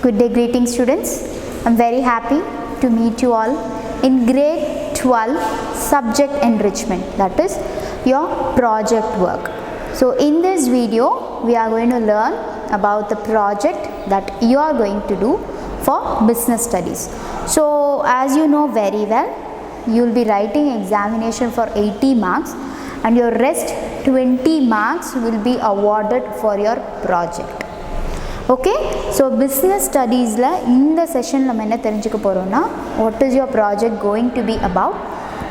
Good day, greeting students. I'm very happy to meet you all in grade 12 subject enrichment, that is your project work. So in this video we are going to learn about the project that you are going to do for business studies. So as you know very well, you will be writing examination for 80 marks and your rest 20 marks will be awarded for your project. Okay, so business studies la இந்த செஷன்ல நம்ம என்ன தெரிஞ்சுக்க போறோம்னா, what is your project going to be about,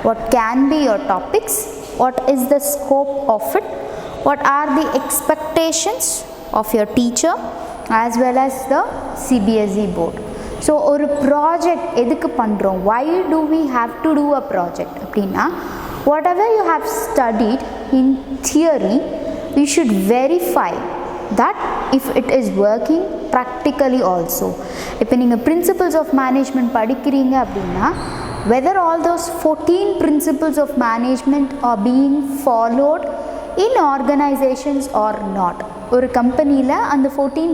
what can be your topics, what is the scope of it, what are the expectations of your teacher as well as the CBSE board. So ஒரு project எதுக்கு பண்றோம், why do we have to do a project அப்படினா, whatever you have studied in theory you should verify that if it is working practically also. இப்போ நீங்கள் principles of management படிக்கிறீங்க அப்படின்னா, whether all those 14 principles of management are being followed in organizations or not. ஒரு கம்பெனியில் அந்த 14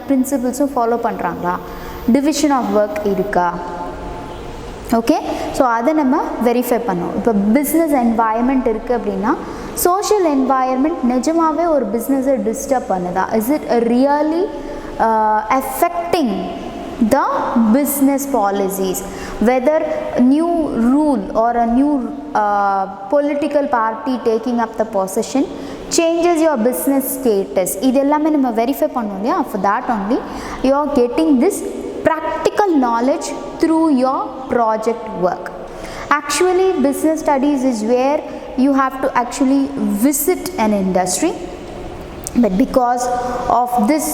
principles-உம் follow பண்ணுறாங்களா, division of work இருக்கா, okay. So அதை நம்ம வெரிஃபை பண்ணோம். இப்போ பிஸ்னஸ் என்வாயர்மெண்ட் இருக்குது அப்படின்னா, சோஷியல் என்வாயர்மெண்ட் நிஜமாகவே ஒரு பிஸ்னஸை டிஸ்டர்ப் பண்ணுதா, is it really affecting the business policies, whether new rule or a new political party taking up the position changes your business status. இது எல்லாமே நம்ம வெரிஃபை பண்ணோம் இல்லையா. for that only you are getting this practical knowledge through your project work. Actually business studies is where you have to actually visit an industry, but because of this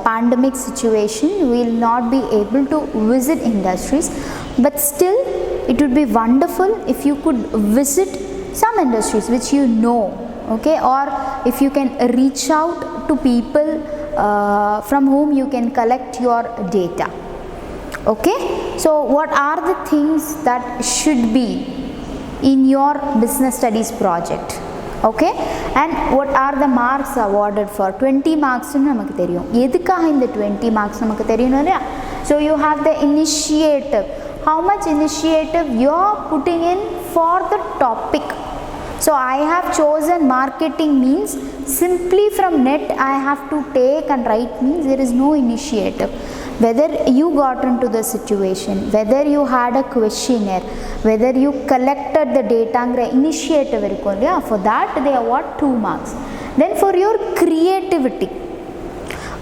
pandemic situation we will not be able to visit industries, but still it would be wonderful if you could visit some industries which you know, okay, or if you can reach out to people from whom you can collect your data. Okay, so what are the things that should be in your business studies project, okay, and what are the marks awarded for 20 marks nu namakku theriyum. edukkaga indha 20 marks namakku theriyum illaya. So you have the initiative, how much initiative you are putting in for the topic. So I have chosen marketing means simply from net I have to take and write means there is no initiative. Whether you got into the situation, whether you had a questionnaire, whether you collected the data ngra initiative irukku illaya, for that they award 2 marks. Then for your creativity,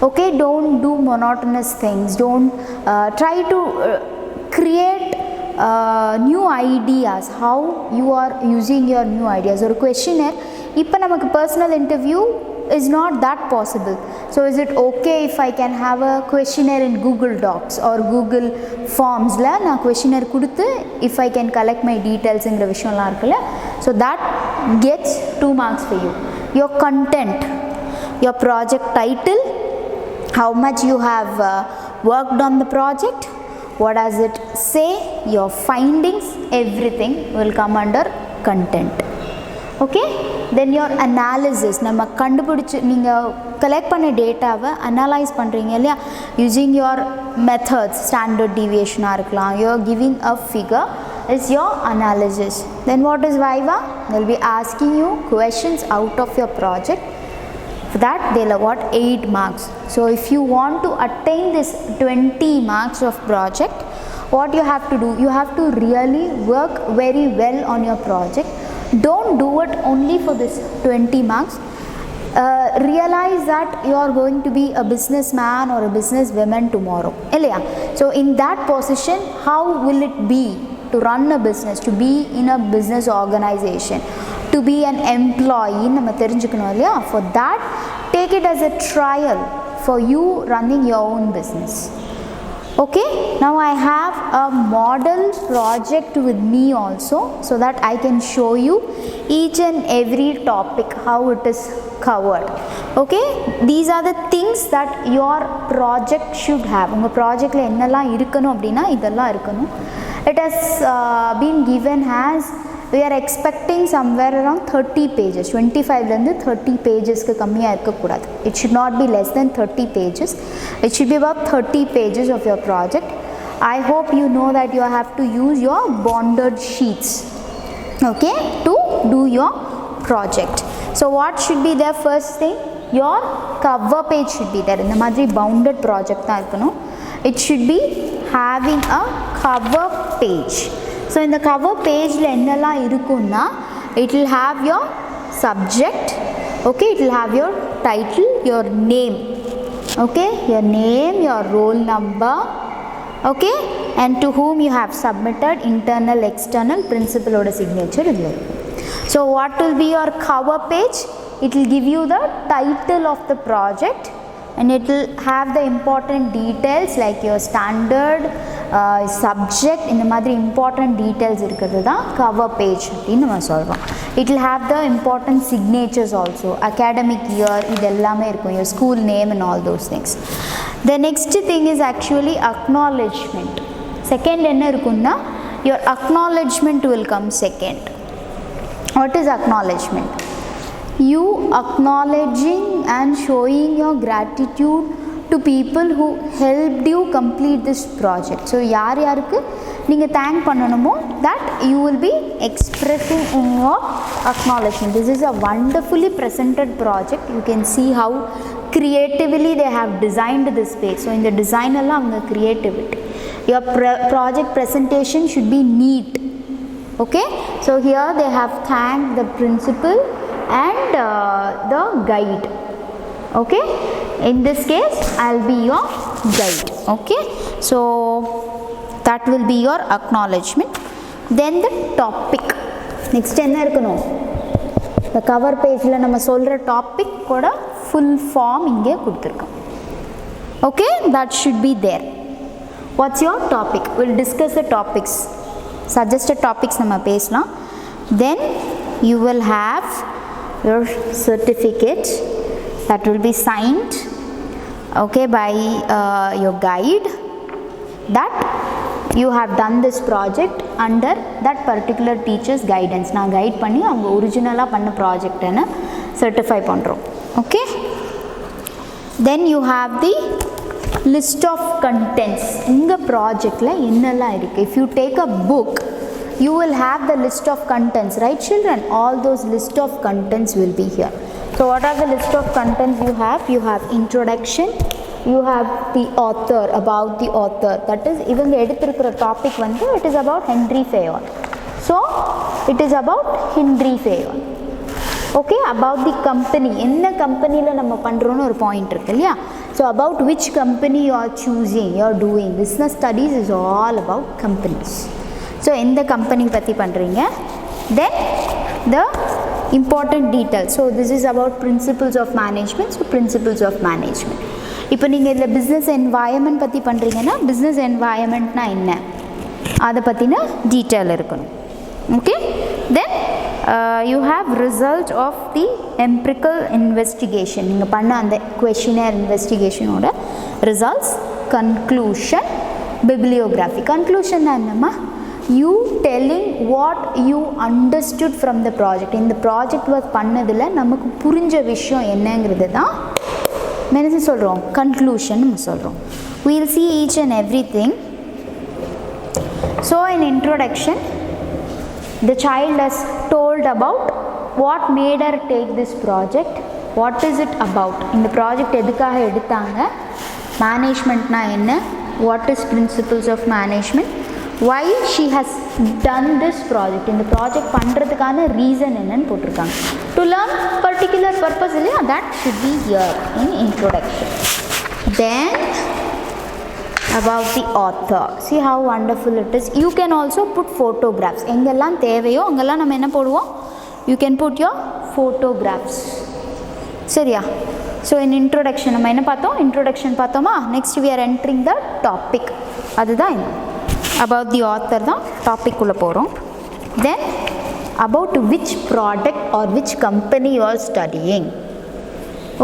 okay, don't do monotonous things, don't try to create new ideas, how you are using your new ideas. Or questionnaire, ipo namakku personal interview is not that possible. So is it okay if I can have a questionnaire in Google Docs or Google Forms la na questionnaire kuduthu if I can collect my details ingra vishayam la irukla. So that gets 2 marks for you. Your content, your project title, how much you have worked on the project, what does it say, your findings, everything will come under content. Okay, then your analysis, நம்ம கண்டுபிடிச்சு நீங்கள் collect பண்ண டேட்டாவை analyse பண்ணுறீங்க இல்லையா, using your methods, standard டீவியேஷனாக இருக்கலாம், you're giving a figure is your analysis. Then what is viva, they'll be asking you questions out of your project. For that they'll award 8 marks. So if you want to attain this 20 marks of project, what you have to do, you have to really work very well on your project. Don't do it only for this 20 marks. Realize that you are going to be a businessman or a businesswoman tomorrow illaya. So in that position how will it be to run a business, to be in a business organization, to be an employee நம்ம தெரிஞ்சுக்கணும் இல்லையா. For that take it as a trial for you running your own business. Okay, now I have a model project with me also, so that I can show you each and every topic how it is covered. Okay, these are the things that your project should have. unga project la ennala irukano appadina idella irukano. It has been given as we are expecting somewhere around 30 pages, 25 லேருந்து 30 pagesக்கு கம்மியாக இருக்கக்கூடாது. It should not be less than 30 pages. It should be about 30 pages of your project. I hope you know that you have to use your bonded sheets, okay, to do your project. So what should be there? First thing, your cover page should be there. இந்த மாதிரி bounded project தான் இருக்கணும். It should be having a cover page. So in the cover page la ennala irukunna, it will have your subject, okay, it will have your title, your name, okay, your name, your roll number, okay, and to whom you have submitted, internal, external, principal oda signature idla. So what will be your cover page? It will give you the title of the project, and it will have the important details like your standard, subject, இந்த மாதிரி important details இருக்கிறது தான் cover page அப்படின்னு நம்ம சொல்கிறோம். It will have the important signatures also, academic year, இது எல்லாமே இருக்கும், your school name and all those things. The next thing is actually acknowledgement. Second என்ன இருக்குன்னா, your acknowledgement will come second. What is acknowledgement? You acknowledging and showing your gratitude to people who helped you complete this project. So யார் யாருக்கு நீங்கள் thank பண்ணணுமோ that you will be expressing in your acknowledgement. This is a wonderfully presented project. You can see how creatively they have designed this page. So in the design எல்லாம் அவங்க creativity. Your project presentation should be neat, okay. So here they have thanked the principal and the guide, okay. In this case I'll be your guide, okay. So that will be your acknowledgement. Then the topic. Next enna irukano, the cover page la nama solra topic koda full form inge kuduthirukkom, okay. That should be there. What's your topic? We'll discuss the topics, suggested topics nama pesalam. Then you will have your certificate that will be signed, okay, by your guide, that you have done this project under that particular teacher's guidance. Na guide panni avanga original ah panna project ena certify pandrom, okay. Then you have the list of contents. Inga project la ennalla irukku. If you take a book, you will have the list of contents, right children? All those list of contents will be here. So what are the list of contents you have? You have introduction, you have the author, about the author, that is ivanga eduthirukra topic vandu it is about Henry Fayol. So it is about Henry Fayol, okay. About the company, enna company la nama pandronu or point irukku illaya. So about which company you are choosing, you are doing. Business studies is all about companies. So in the company patti pandringa. Then the important details. So this is about principles of management. So principles of management. இப்போ நீங்கள் இதில் business environment பற்றி பண்ணுறீங்கன்னா business என்வாயர்மெண்ட்னா என்ன அதை பற்றின detail இருக்கணும், okay. Then you have result of the empirical investigation, நீங்கள் பண்ண அந்த குவெஷனர் இன்வெஸ்டிகேஷனோட ரிசல்ட்ஸ். Conclusion, bibliography. கன்க்ளூஷன்னா என்னம்மா? you telling what you understood from the project. இந்த ப்ராஜெக்ட் ஒர்க் பண்ணதில் நமக்கு புரிஞ்ச விஷயம் என்னங்கிறது தான் என்ன சொல்கிறோம், கன்க்ளூஷன் நம்ம சொல்கிறோம். we'll see each and everything. So in introduction the child has told about what made her take this project, what is it about, இந்த ப்ராஜெக்ட் எதுக்காக எடுத்தாங்க, மேனேஜ்மெண்ட்னா என்ன, what is principles of management, why she has done this project, இந்த project பண்ணுறதுக்கான reason என்னன்னு போட்டிருக்காங்க. to learn particular purpose இல்லையா, that should be here in introduction. Then about the author, see how wonderful it is. You can also put photographs, எங்கெல்லாம் தேவையோ அங்கெல்லாம் நம்ம என்ன போடுவோம், you can put your photographs, சரியா. ஸோ in introduction நம்ம என்ன பார்த்தோம், introduction பார்த்தோமா. next we are entering the topic, அதுதான் about the author தான் டாபிக் உள்ள போகிறோம். then about which product or which company you are studying,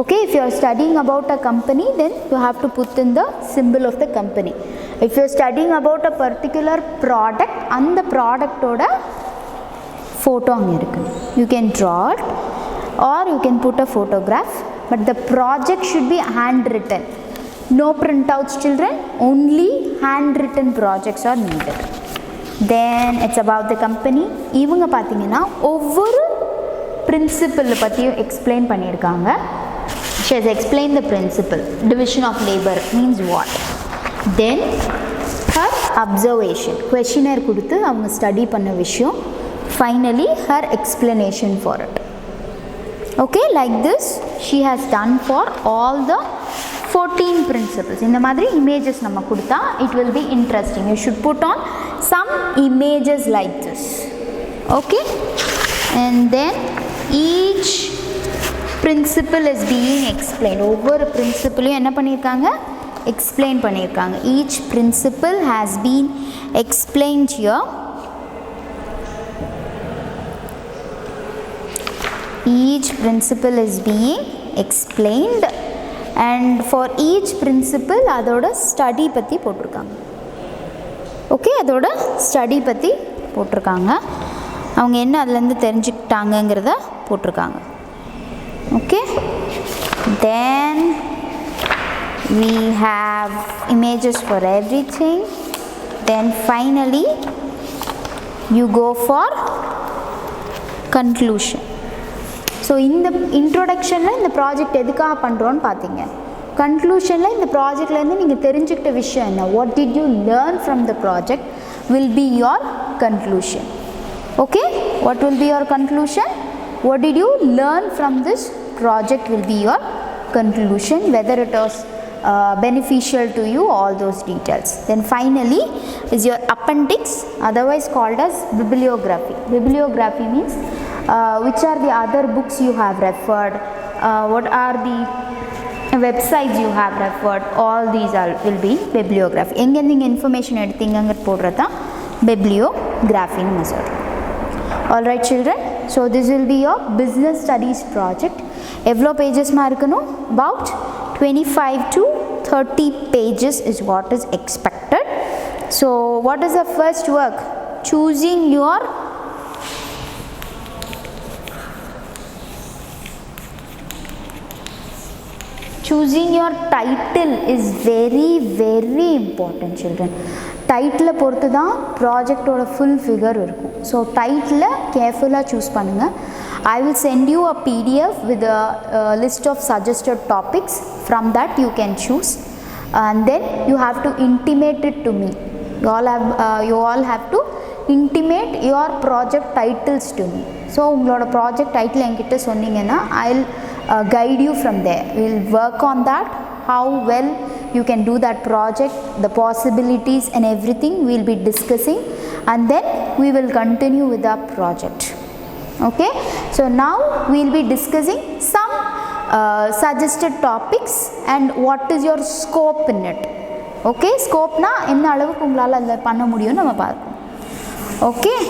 okay. if you are studying about a company, then you have to put in the symbol of the company. if you are studying about a particular product, அந்த ப்ராடக்டோட photo அங்கே இருக்கு. You can draw it or you can put a photograph, but the project should be handwritten. No printouts children, only handwritten projects are needed. Then it's about the company. இவங்க பார்த்தீங்கன்னா ஒவ்வொரு principle பற்றியும் explain பண்ணியிருக்காங்க. She has explained the principle. Division of labor means what? Then her observation, questionnaire கொடுத்து அவங்க study பண்ண விஷயம். Finally her explanation for it. Okay, like this she has done for all the 14 principles. இந்த மாதிரி images நம்ம கொடுத்தா it will be interesting. You should put on some images like this. Okay, and then each principle is being explained. ஒவ்வொரு principleயும் என்ன பண்ணியிருக்காங்க, explain பண்ணியிருக்காங்க. Each principle has been explained here. Each principle is being explained, and for each principle அதோட study பற்றி போட்டிருக்காங்க. Okay, அதோட study பற்றி போட்டிருக்காங்க. அவங்க என்ன அதுலேருந்து தெரிஞ்சுக்கிட்டாங்கங்கிறத போட்டிருக்காங்க. Okay, then we have images for everything. Then finally you go for conclusion. So இந்த இன்ட்ரோடக்ஷனில் இந்த ப்ராஜெக்ட் எதுக்காக பண்ணுறோன்னு பார்த்தீங்க. கன்க்ளூஷனில் இந்த ப்ராஜெக்ட்லேருந்து நீங்கள் தெரிஞ்சுக்கிட்ட விஷயம் என்ன, what did you learn from the project will be your conclusion. Okay, what will be your conclusion, what did you learn from this project will be your conclusion, whether it was beneficial to you, all those details. Then finally is your appendix, otherwise called as bibliography. Bibliography means which are the other books you have referred, what are the websites you have referred, all these will be bibliography. எங்கே நீங்கள் information எடுத்தீங்க போடுறதா bibliography நம்ம சொல்கிறோம். All right children, so this will be your business studies project. எவ்வளோ பேஜஸ்மா இருக்கணும், about 25 to 30 pages is what is expected. So what is the first work? Choosing your title is very important children. டைட்டிலை பொறுத்து தான் ப்ராஜெக்டோட full figure இருக்கும். So டைட்டிலை கேர்ஃபுல்லாக choose பண்ணுங்கள். I will send you a PDF with a list of suggested topics. From that you can choose, and then you have to intimate it to me. You all have to intimate your project titles to me. So உங்களோட project title என்கிட்ட சொன்னீங்கன்னா I'll guide you from there. We'll work on that, how well you can do that project, the possibilities and everything we'll be discussing, and then we will continue with our project. Okay, so now we'll be discussing some suggested topics and what is your scope in it. Okay, scope na enna alavukku ungalaala adha panna mudiyum nama paarpom. Okay,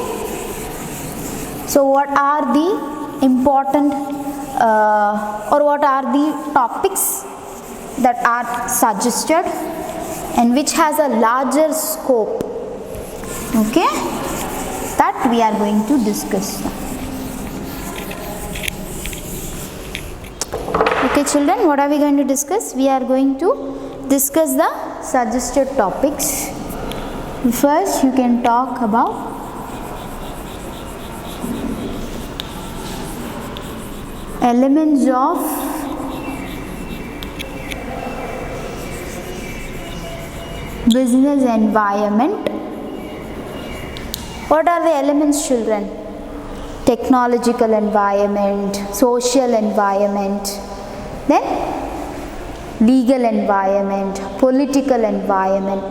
so what are the important or what are the topics that are suggested and which has a larger scope? Okay, that we are going to discuss now. Okay children, what are we going to discuss? We are going to discuss the suggested topics. First you can talk about elements of business environment. What are the elements children? Technological environment, social environment, then legal environment, political environment,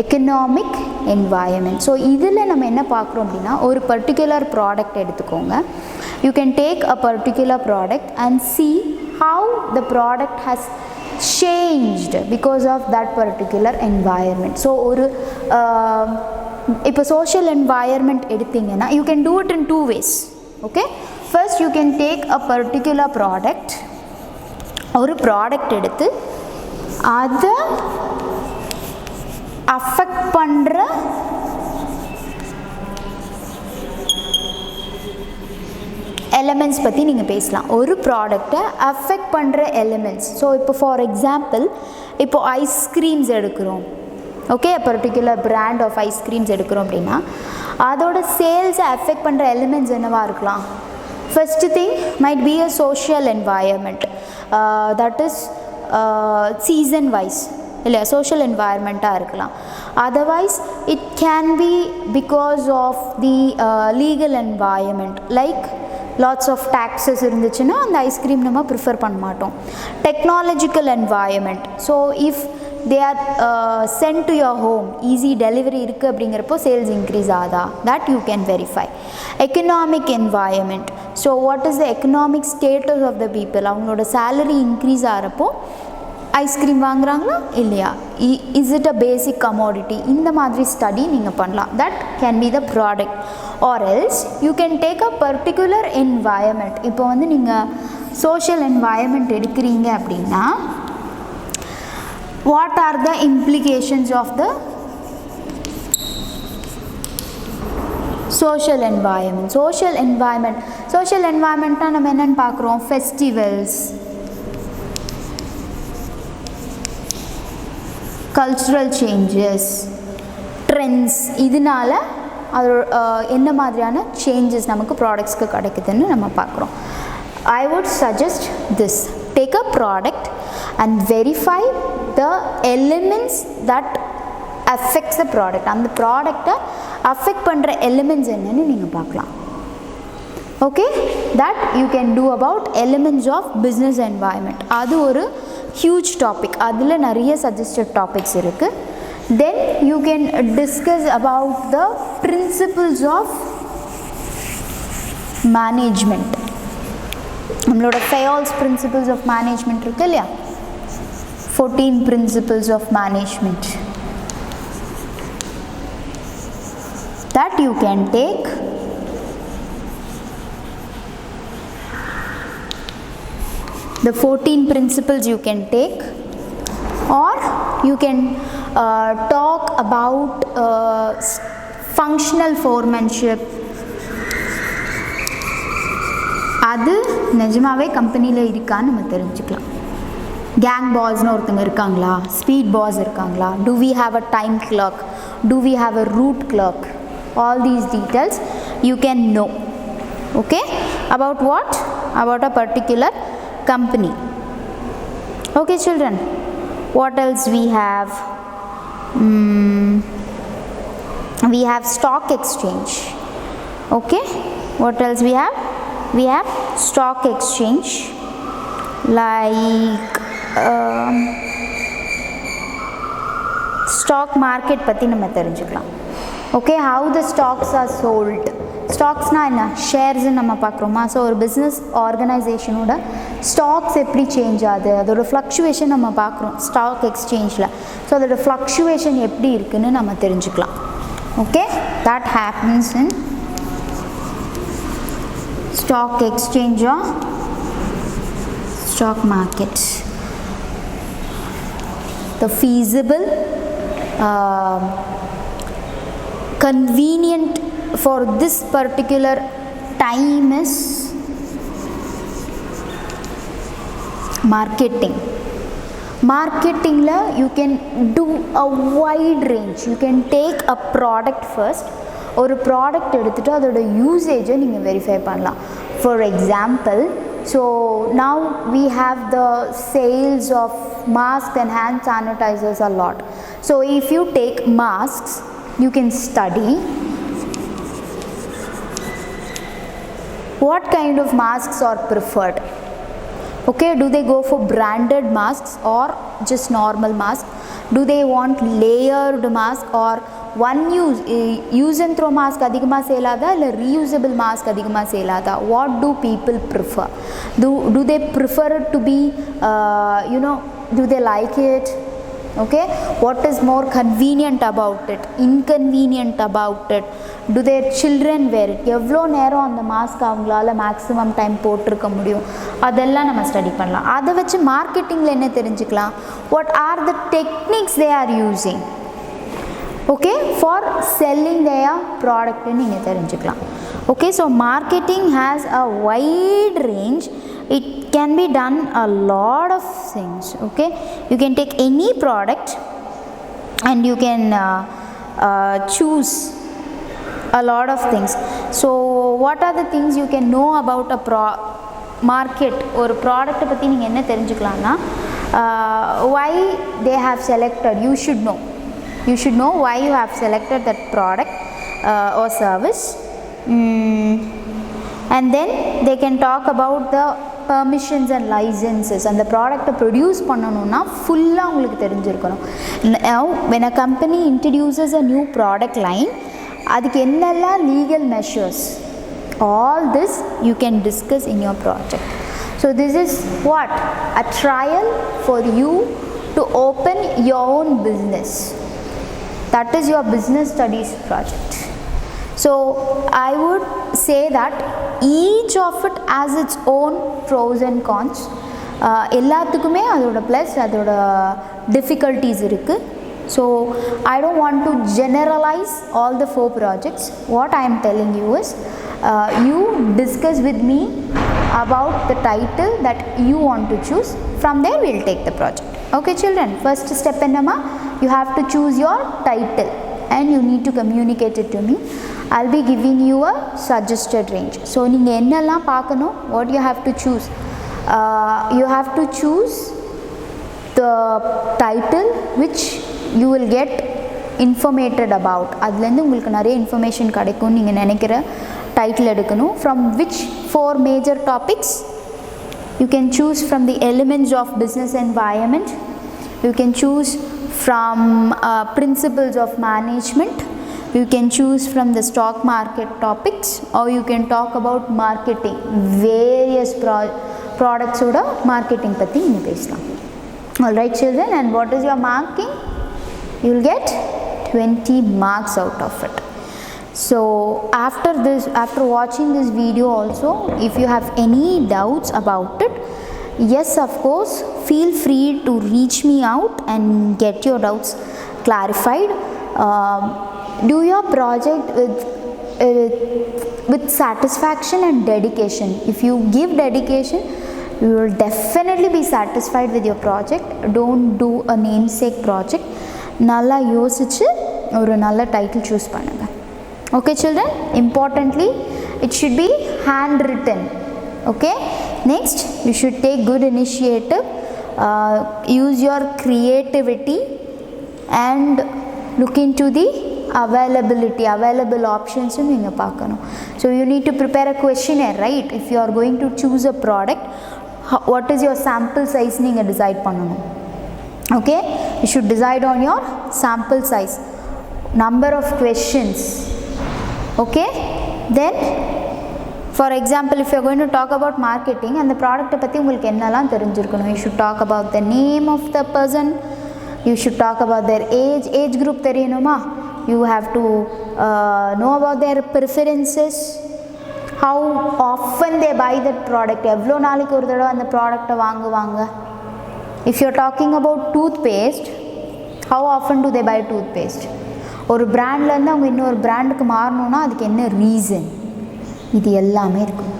economic environment. So இதில் நம்ம என்ன பார்க்குறோம் அப்படின்னா, ஒரு particular product எடுத்துக்கோங்க. You can take a particular product and see how the product has changed because of that particular environment. So ஒரு இப்போ social environment எடுத்தீங்கன்னா you can do it in two ways. Okay, first you can take a particular product, ஒரு product எடுத்து அதை affect பண்ணுற elements பற்றி நீங்கள் பேசலாம். ஒரு ப்ராடக்டை அஃபெக்ட் பண்ணுற எலிமெண்ட்ஸ். ஸோ இப்போ ஃபார் எக்ஸாம்பிள் இப்போது ஐஸ்கிரீம்ஸ் எடுக்கிறோம். Okay, particular brand of ice creams எடுக்கிறோம் அப்படின்னா அதோட சேல்ஸை அஃபெக்ட் பண்ணுற எலிமெண்ட்ஸ் என்னவாக இருக்கலாம்? First thing might be a social environment, that is season wise இல்லை சோஷியல் என்வாயர்மெண்ட்டாக இருக்கலாம். Otherwise it can be because of the legal environment, like lots of taxes இருந்துச்சுன்னா அந்த ஐஸ்கிரீம் நம்ம ப்ரிஃபர் பண்ண மாட்டோம். Technological environment, so if they are sent to your home, easy delivery இருக்குது அப்படிங்கிறப்போ சேல்ஸ் இன்க்ரீஸ் ஆகுதா, that you can verify. Economic environment, so what is the economic status of the people, அவங்களோட salary increase ஆகிறப்போ ice cream வாங்குறாங்களா இல்லையா, is it a basic commodity, இந்த மாதிரி study நீங்கள் பண்ணலாம். that can be the product. or else you can take a particular environment. இப்போ வந்து நீங்கள் social environment எடுக்கிறீங்க அப்படின்னா what are the implications of the social environment? social environment na நம்ம என்னன்னு பார்க்குறோம்? festivals, cultural changes, trends, இதனால அது என்ன மாதிரியான சேஞ்சஸ் நமக்கு ப்ராடக்ட்ஸ்க்கு கிடைக்குதுன்னு நம்ம பார்க்குறோம். I would suggest this: take a product and verify the elements that affects the product. அந்த ப்ராடக்டை அஃபெக்ட் பண்ணுற எலிமெண்ட்ஸ் என்னன்னு நீங்கள் பார்க்கலாம். Okay, that you can do about elements of business environment. அது ஒரு ஹியூஜ் டாபிக், அதில் நிறைய சஜஸ்டட் டாபிக்ஸ் இருக்குது. then you can discuss about the principles of management. நம்மளோட Fayol's principles of management இருக்கு இல்லையா, 14 principles of management, that you can take. The 14 principles you can take, or you can talk about functional foremanship. அது நிஜமாவே கம்பெனியில் இருக்கான்னு நம்ம தெரிஞ்சுக்கலாம். Gang பாஸ்னு ஒருத்தங்க இருக்காங்களா, ஸ்பீட் பாஸ் இருக்காங்களா, do we have a time clerk, do we have a route clerk, all these details you can know. Okay, about what? About a particular company. Okay children, what else we have? We have stock exchange. Okay, what else we have? We have stock exchange, like stock market பற்றி நம்ம தெரிஞ்சுக்கலாம். Okay, how the stocks are sold. ஸ்டாக்ஸ்னால் என்ன? ஷேர்ஸ்ன்னு நம்ம பார்க்குறோமா. So ஒரு business ஆர்கனைசேஷனோட stocks எப்படி change ஆகுது, அதோட fluctuation நம்ம பார்க்குறோம் ஸ்டாக் எக்ஸ்சேஞ்சில். ஸோ அதோட ஃப்ளக்சுவேஷன் எப்படி இருக்குதுன்னு நம்ம தெரிஞ்சுக்கலாம். Okay, that happens in stock exchange or stock market. The feasible, convenient for this particular time is marketing. Marketing la you can do a wide range. You can take a product first. ஒரு product எடுத்துகிட்டு அதோட யூசேஜை நீங்கள் verify பண்ணலாம். For example, so now we have the sales of masks and hand sanitizers a lot. So if you take masks, you can study what kind of masks are preferred. Okay, do they go for branded masks or just normal masks? Do they want layered mask or one use and throw mask அதிகமாக சேலாதா இல்லை reusable mask அதிகமாக சேலாதா? What do people prefer? Do they prefer it to be do they like it? Okay, what is more convenient about it, inconvenient about it? Do their children wear it? எவ்வளோ நேரம் அந்த mask அவங்களால maximum time போட்டிருக்க முடியும், அதெல்லாம் நம்ம study பண்ணலாம். அதை வச்சு மார்க்கெட்டிங்கில் என்ன தெரிஞ்சுக்கலாம்? what are the techniques they are using, okay, for selling their product நீங்கள் தெரிஞ்சுக்கலாம். Okay, so marketing has a wide range. It can be done a lot of things. Okay, you can take any product and you can choose a lot of things. So what are the things you can know about a market or product பத்தி நீங்க என்ன தெரிஞ்சுக்கலாம்னா why they have selected, you should know why you have selected that product or service. And then they can talk about the permissions and licenses. And the product produce பண்ணனும்னா ஃபுல்லா உங்களுக்கு தெரிஞ்சிருக்கணும். Now when a company introduces a new product line, அதுக்கு என்னெல்லாம் legal measures, all this you can discuss in your project. So this is what, a trial for you to open your own business. That is your business studies project. So I would say that each of it has its own pros and cons. எல்லாத்துக்குமே அதோட plus அதோட difficulties இருக்குது. So I don't want to generalize all the 4 projects. What I am telling you is you discuss with me about the title that you want to choose. From there we will take the project. Okay children, first step ennama, you have to choose your title and you need to communicate it to me. I'll be giving you a suggested range. So நீங்க என்னெல்லாம் பார்க்கணும், what you have to choose, you have to choose the title which you will get informated about. அதுலேருந்து உங்களுக்கு நிறைய information கிடைக்கும் நீங்கள் நினைக்கிற title எடுக்கணும். From which 4 major topics? You can choose from the elements of business environment, you can choose from principles of management, you can choose from the stock market topics, or you can talk about marketing, various products oda marketing பற்றி நீங்கள் பேசலாம். Alright children, and what is your marking? You will get 20 marks out of it. So after watching this video also, if you have any doubts about it, yes of course feel free to reach me out and get your doubts clarified. Do your project with satisfaction and dedication. If you give dedication, you will definitely be satisfied with your project. Don't do a namesake project. நல்லா யோசிச்சு ஒரு நல்ல title choose பண்ணுங்க. Okay children, importantly it should be handwritten. Okay, next you should take good initiative, use your creativity and look into the available options நீங்க பார்க்கணும். So you need to prepare a questionnaire, right? If you are going to choose a product, what is your sample size நீங்க decide பண்ணணும். Okay, you should decide on your sample size, number of questions. Okay, then for example if you are going to talk about marketing and the product பத்தி உங்களுக்கு என்னெல்லாம் தெரிஞ்சிருக்கணும், you should talk about the name of the person, you should talk about their age group தெரியணுமா, you have to know about their preferences, how often they buy that product, எவ்வளோ நாளைக்கு ஒரு தடவை அந்த ப்ராடக்டை வாங்குவாங்க. If you are talking about toothpaste, how often do they buy toothpaste? ஒரு பிராண்ட்லேருந்து அவங்க இன்னொரு பிராண்டுக்கு மாறணும்னா அதுக்கு என்ன ரீசன், இது எல்லாமே இருக்கும்.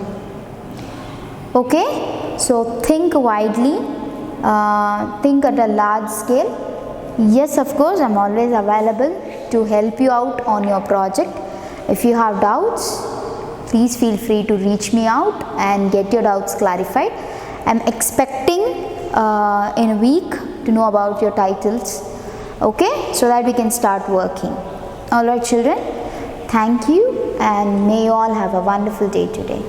Okay, so think widely, think at a large scale. Yes, of course, I'm always available to help you out on your project. If you have doubts, please feel free to reach me out and get your doubts clarified. I'm expecting in a week to know about your titles, okay, so that we can start working. All right children, thank you and may you all have a wonderful day today.